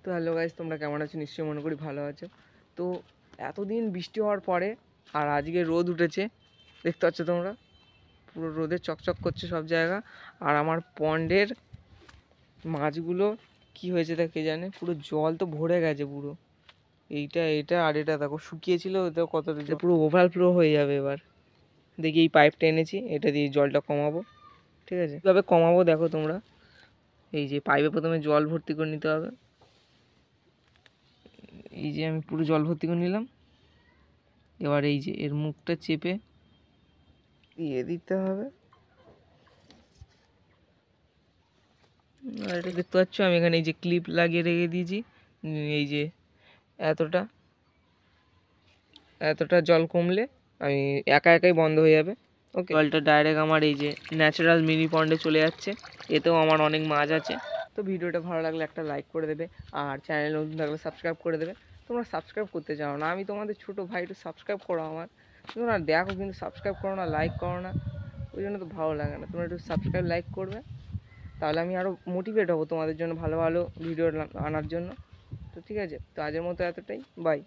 তো hello guys, তোমরা কেমন আছো? নিশ্চয়ই মনে করি ভালো আছো। তো এতদিন বৃষ্টি হওয়ার পরে আর আজকে রোদ উঠেছে, দেখতে পাচ্ছ তোমরা, পুরো রোদে চকচক করছে সব জায়গা। আর আমার পন্ডের মাছগুলো কি হয়েছে তা কে জানে, পুরো জল তো ভরে গেছে পুরো। এইটা আর এটা দেখো শুকিয়েছিল, তো কত পুরো ওভারফ্লো হয়ে যাবে এবার। দেখি এই পাইপটা এনেছি, এটা দিয়ে জলটা কমাবো। ঠিক আছে, কীভাবে কমাবো দেখো তোমরা। এই যে পাইপে প্রথমে জল ভর্তি করে নিতে হবে। এই যে আমি পুরো জল ভর্তি করে নিলাম। এবার এই যে এর মুখটা চেপে দিয়ে দিতে হবে। আর এটা দেখতে পাচ্ছ আমি এখানে এই যে ক্লিপ লাগিয়ে রেখে দিয়েছি। এই যে এতটা এতটা জল কমলে আমি একা একাই বন্ধ হয়ে যাবে। ওকে, জলটা ডাইরেক্ট আমার এই যে ন্যাচারাল মিনি পন্ডে চলে যাচ্ছে। এতেও আমার অনেক মাছ আছে। তো ভিডিওটা ভালো লাগলে একটা লাইক করে দেবে, আর চ্যানেল নতুন থাকলে সাবস্ক্রাইব করে দেবে। তোমরা সাবস্ক্রাইব করতে চাও না, আমি তোমাদের ছোটো ভাই, একটু সাবস্ক্রাইব করো আমার। তোমরা দেখো কিন্তু সাবস্ক্রাইব করো না, লাইক করো না, ওই জন্য তো ভালো লাগে না। তোমরা একটু সাবস্ক্রাইব লাইক করবে, তাহলে আমি আরও মোটিভেট হবো তোমাদের জন্য ভালো ভালো ভিডিও আনার জন্য। তো ঠিক আছে, তো আজের মতো এতটাই, বাই।